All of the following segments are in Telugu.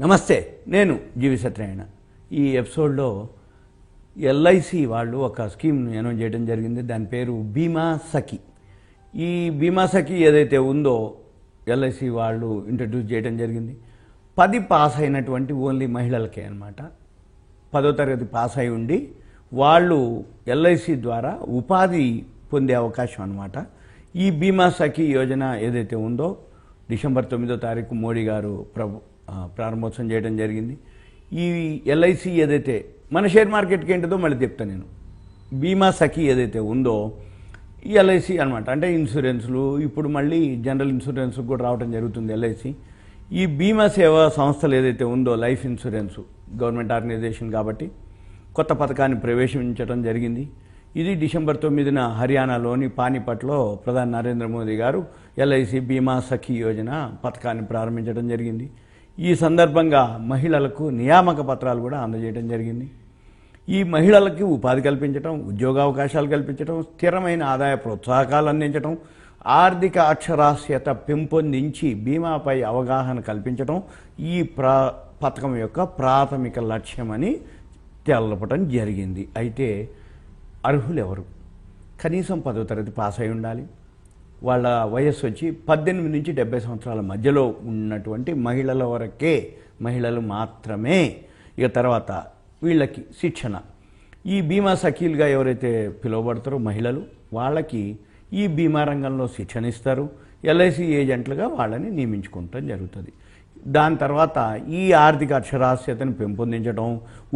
నమస్తే, నేను జీవి సత్యనారాయణ. ఈ ఎపిసోడ్లో ఎల్ఐసి వాళ్ళు ఒక స్కీమ్ను అనౌన్స్ చేయడం జరిగింది. దాని పేరు బీమా సఖి. ఈ బీమా సఖి ఏదైతే ఉందో ఎల్ఐసి వాళ్ళు ఇంట్రడ్యూస్ చేయడం జరిగింది. 10 పాస్ అయినటువంటి ఓన్లీ మహిళలకే అనమాట. 10వ తరగతి పాస్ అయి ఉండి వాళ్ళు ఎల్ఐసి ద్వారా ఉపాధి పొందే అవకాశం అనమాట. ఈ బీమా సఖి యోజన ఏదైతే ఉందో డిసెంబర్ 9వ తారీఖు మోడీ గారు ప్రారంభోత్సవం చేయడం జరిగింది. ఈ ఎల్ఐసి ఏదైతే మన షేర్ మార్కెట్కి ఏంటిదో మళ్ళీ చెప్తాను నేను. బీమా సఖి ఏదైతే ఉందో ఈ ఎల్ఐసి అనమాట. అంటే ఇన్సూరెన్స్లు ఇప్పుడు మళ్ళీ జనరల్ ఇన్సూరెన్స్ కూడా రావడం జరుగుతుంది ఎల్ఐసి. ఈ బీమా సేవా సంస్థలు ఏదైతే ఉందో లైఫ్ ఇన్సూరెన్స్ గవర్నమెంట్ ఆర్గనైజేషన్ కాబట్టి కొత్త పథకాన్ని ప్రవేశించడం జరిగింది. ఇది డిసెంబర్ 9న హర్యానాలోని పానీపట్లో ప్రధాని నరేంద్ర మోదీ గారు ఎల్ఐసి బీమా సఖి యోజన పథకాన్ని ప్రారంభించడం జరిగింది. ఈ సందర్భంగా మహిళలకు నియామక పత్రాలు కూడా అందజేయడం జరిగింది. ఈ మహిళలకి ఉపాధి కల్పించడం, ఉద్యోగావకాశాలు కల్పించడం, స్థిరమైన ఆదాయ ప్రోత్సాహకాలు అందించడం, ఆర్థిక అక్షరాస్యత పెంపొందించి బీమాపై అవగాహన కల్పించడం ఈ పథకం యొక్క ప్రాథమిక లక్ష్యమని తెలపడం జరిగింది. అయితే అర్హులు ఎవరు? కనీసం 10వ తరగతి పాస్ అయి ఉండాలి. వాళ్ళ వయస్సు వచ్చి 18 నుంచి 70 సంవత్సరాల మధ్యలో ఉన్నటువంటి మహిళల వరకే, మహిళలు మాత్రమే. ఇక తర్వాత వీళ్ళకి శిక్షణ. ఈ బీమా సఖీలుగా ఎవరైతే పిలువబడతారో మహిళలు, వాళ్ళకి ఈ బీమా రంగంలో శిక్షణ ఇస్తారు. ఎల్ఐసి ఏజెంట్లుగా వాళ్ళని నియమించుకోవటం జరుగుతుంది. దాని తర్వాత ఈ ఆర్థిక అక్షరాస్యతను పెంపొందించడం,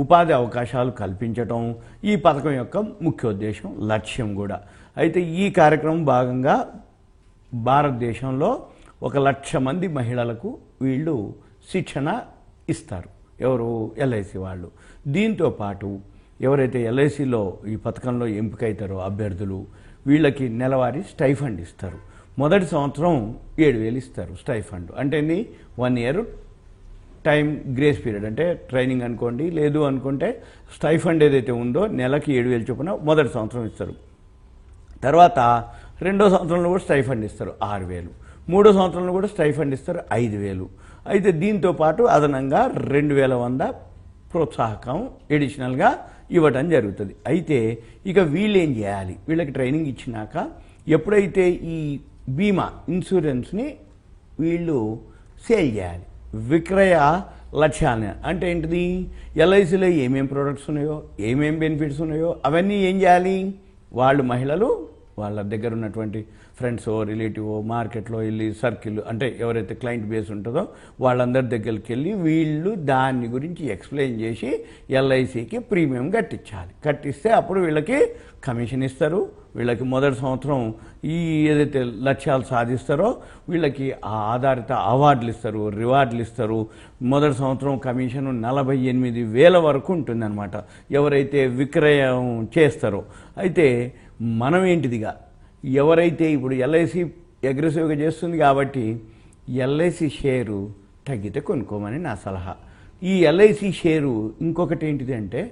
ఉపాధి అవకాశాలు కల్పించడం ఈ పథకం యొక్క ముఖ్యోద్దేశం, లక్ష్యం కూడా. అయితే ఈ కార్యక్రమం భాగంగా భారతదేశంలో 1,00,000 మంది మహిళలకు వీళ్ళు శిక్షణ ఇస్తారు. ఎవరు? ఎల్ఐసి వాళ్ళు. దీంతో పాటు ఎవరైతే ఎల్ఐసిలో ఈ పథకంలో ఎంపికైతారో అభ్యర్థులు, వీళ్ళకి నెలవారీ స్టైఫండ్ ఇస్తారు. మొదటి సంవత్సరం 7,000 ఇస్తారు స్టైఫండ్. అంటే 1 ఇయర్ టైం గ్రేస్ పీరియడ్, అంటే ట్రైనింగ్ అనుకోండి. లేదు అనుకుంటే స్టైఫండ్ ఏదైతే ఉందో నెలకి 7,000 చొప్పున మొదటి సంవత్సరం ఇస్తారు. తర్వాత రెండో సంవత్సరంలో కూడా స్టైఫండ్ ఇస్తారు 6,000. మూడో సంవత్సరంలో కూడా స్టైఫండ్ ఇస్తారు 5,000. అయితే దీంతో పాటు అదనంగా 2,100 ప్రోత్సాహకం ఎడిషనల్గా ఇవ్వడం జరుగుతుంది. అయితే ఇక వీళ్ళు ఏం చేయాలి? వీళ్ళకి ట్రైనింగ్ ఇచ్చినాక ఎప్పుడైతే ఈ బీమా ఇన్సూరెన్స్ని వీళ్ళు సేల్ చేయాలి. విక్రయ లక్ష్యాన్ని అంటే ఏంటిది? ఎల్ఐసిలో ఏమేమి ప్రోడక్ట్స్ ఉన్నాయో, ఏమేమి బెనిఫిట్స్ ఉన్నాయో అవన్నీ ఏం చేయాలి? వాళ్ళు మహిళలు వాళ్ళ దగ్గర ఉన్నటువంటి ఫ్రెండ్స్, రిలేటివ్, మార్కెట్లో వెళ్ళి సర్కిల్, అంటే ఎవరైతే క్లయింట్ బేస్ ఉంటుందో వాళ్ళందరి దగ్గరికి వెళ్ళి వీళ్ళు దాన్ని గురించి ఎక్స్ప్లెయిన్ చేసి ఎల్ఐసికి ప్రీమియం కట్టించాలి. కట్టిస్తే అప్పుడు వీళ్ళకి కమిషన్ ఇస్తారు. వీళ్ళకి మొదటి సంవత్సరం ఈ ఏదైతే లక్ష్యాలు సాధిస్తారో వీళ్ళకి ఆ ఆధారిత అవార్డులు ఇస్తారు, రివార్డులు ఇస్తారు. మొదటి సంవత్సరం కమిషన్ 48,000 వరకు ఉంటుందన్నమాట ఎవరైతే విక్రయం చేస్తారో. అయితే మనం ఏంటిదిగా ఎవరైతే ఇప్పుడు ఎల్ఐసి అగ్రెసివ్గా చేస్తుంది కాబట్టి ఎల్ఐసి షేరు తగ్గితే కొనుక్కోమని నా సలహా. ఈ ఎల్ఐసి షేరు ఇంకొకటి ఏంటిది అంటే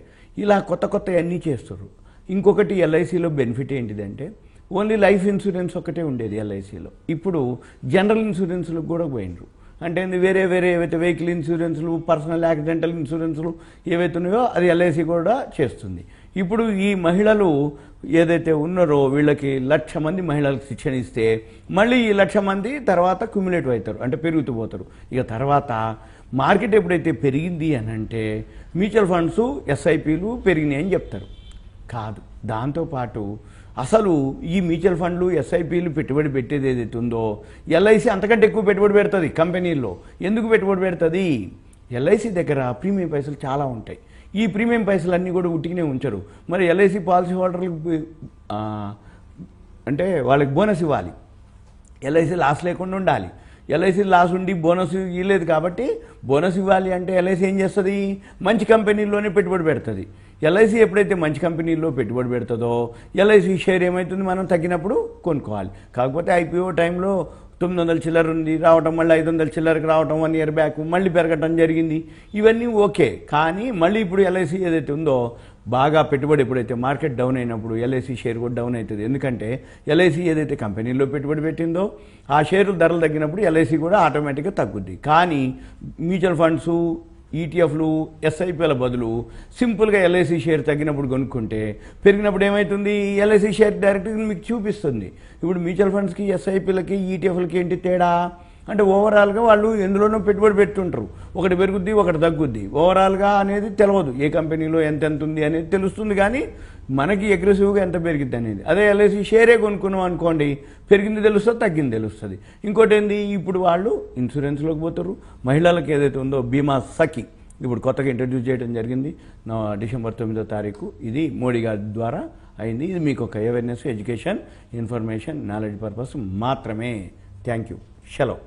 ఇలా కొత్త అన్నీ చేస్తారు. ఇంకొకటి ఎల్ఐసిలో బెనిఫిట్ ఏంటిదంటే ఓన్లీ లైఫ్ ఇన్సూరెన్స్ ఒకటే ఉండేది ఎల్ఐసిలో. ఇప్పుడు జనరల్ ఇన్సూరెన్స్లకు కూడా పోయినరు. అంటే వేరే ఏవైతే వెహికల్ ఇన్సూరెన్స్లు, పర్సనల్ యాక్సిడెంటల్ ఇన్సూరెన్స్లు ఏవైతే ఉన్నాయో అది ఎల్ఐసి కూడా చేస్తుంది. ఇప్పుడు ఈ మహిళలు ఏదైతే ఉన్నారో వీళ్ళకి 1,00,000 మంది మహిళలకు శిక్షణ ఇస్తే మళ్ళీ ఈ 1,00,000 మంది తర్వాత క్యుములేటివ్ అవుతారు, అంటే పెరుగుతూ పోతారు. ఇక తర్వాత మార్కెట్ ఎప్పుడైతే పెరిగింది అని అంటే మ్యూచువల్ ఫండ్స్, ఎస్ఐపీలు పెరిగినాయి అని చెప్తారు. కాదు, దాంతోపాటు అసలు ఈ మ్యూచువల్ ఫండ్లు, ఎస్ఐపీలు పెట్టుబడి పెట్టేది ఏదైతే ఉందో ఎల్ఐసి అంతకంటే ఎక్కువ పెట్టుబడి పెడుతుంది కంపెనీల్లో. ఎందుకు పెట్టుబడి పెడుతుంది? ఎల్ఐసి దగ్గర ప్రీమియం పైసలు చాలా ఉంటాయి. ఈ ప్రీమియం పైసలన్నీ కూడా ఉట్టిగానే ఉంచరు. మరి ఎల్ఐసి పాలసీ హోల్డర్లకు అంటే వాళ్ళకి బోనస్ ఇవ్వాలి. ఎల్ఐసి లాస్ లేకుండా ఉండాలి. ఎల్ఐసి లాస్ ఉండి బోనస్ ఇవ్వలేదు కాబట్టి బోనస్ ఇవ్వాలి అంటే ఎల్ఐసి ఏం చేస్తుంది? మంచి కంపెనీల్లోనే పెట్టుబడి పెడుతుంది. ఎల్ఐసి ఎప్పుడైతే మంచి కంపెనీల్లో పెట్టుబడి పెడుతుందో ఎల్ఐసి షేర్ ఏమవుతుంది? మనం తగ్గినప్పుడు కొనుక్కోవాలి. కాకపోతే ఐపీఓ టైంలో 900 చిల్లర ఉంది రావటం, మళ్ళీ 500 చిల్లరకు రావటం, 1 ఇయర్ బ్యాక్ మళ్ళీ పెరగటం జరిగింది. ఇవన్నీ ఓకే. కానీ మళ్ళీ ఇప్పుడు ఎల్ఐసి ఏదైతే ఉందో బాగా పెట్టుబడి ఎప్పుడైతే మార్కెట్ డౌన్ అయినప్పుడు ఎల్ఐసి షేర్ కూడా డౌన్ అవుతుంది. ఎందుకంటే ఎల్ఐసి ఏదైతే కంపెనీలో పెట్టుబడి పెట్టిందో ఆ షేర్లు ధరలు తగ్గినప్పుడు ఎల్ఐసి కూడా ఆటోమేటిక్గా తగ్గుద్ది. కానీ మ్యూచువల్ ఫండ్స్, ఈటీఎఫ్లు, ఎస్ఐపిల బదులు సింపుల్గా ఎల్ఐసి షేర్ తగ్గినప్పుడు కొనుక్కుంటే పెరిగినప్పుడు ఏమవుతుంది, ఎల్ఐసి షేర్ డైరెక్ట్గా మీకు చూపిస్తుంది. ఇప్పుడు మ్యూచువల్ ఫండ్స్కి, ఎస్ఐపిలకి, ఈటీఎఫ్లకి ఏంటి తేడా అంటే ఓవరాల్గా వాళ్ళు ఎందులోనో పెట్టుబడి పెట్టుంటారు. ఒకటి పెరుగుద్ది, ఒకటి తగ్గుద్ది. ఓవరాల్గా అనేది తెలియదు, ఏ కంపెనీలో ఎంత ఉంది అనేది తెలుస్తుంది, కానీ మనకి అగ్రెసివ్గా ఎంత పెరిగిద్ది అనేది. అదే ఎల్ఐసి షేరే కొనుక్కున్నాం అనుకోండి, పెరిగింది తెలుస్తుంది, తగ్గింది తెలుస్తుంది. ఇంకోటి ఏంది, ఇప్పుడు వాళ్ళు ఇన్సూరెన్స్లోకి పోతారు. మహిళలకు ఏదైతే ఉందో బీమా సఖి ఇప్పుడు కొత్తగా ఇంట్రడ్యూస్ చేయడం జరిగింది డిసెంబర్ 9వ తారీఖు. ఇది మోడీ గారి ద్వారా అయింది. ఇది మీకు ఒక awareness, education, information, knowledge purpose మాత్రమే. Thank you. సెలవు.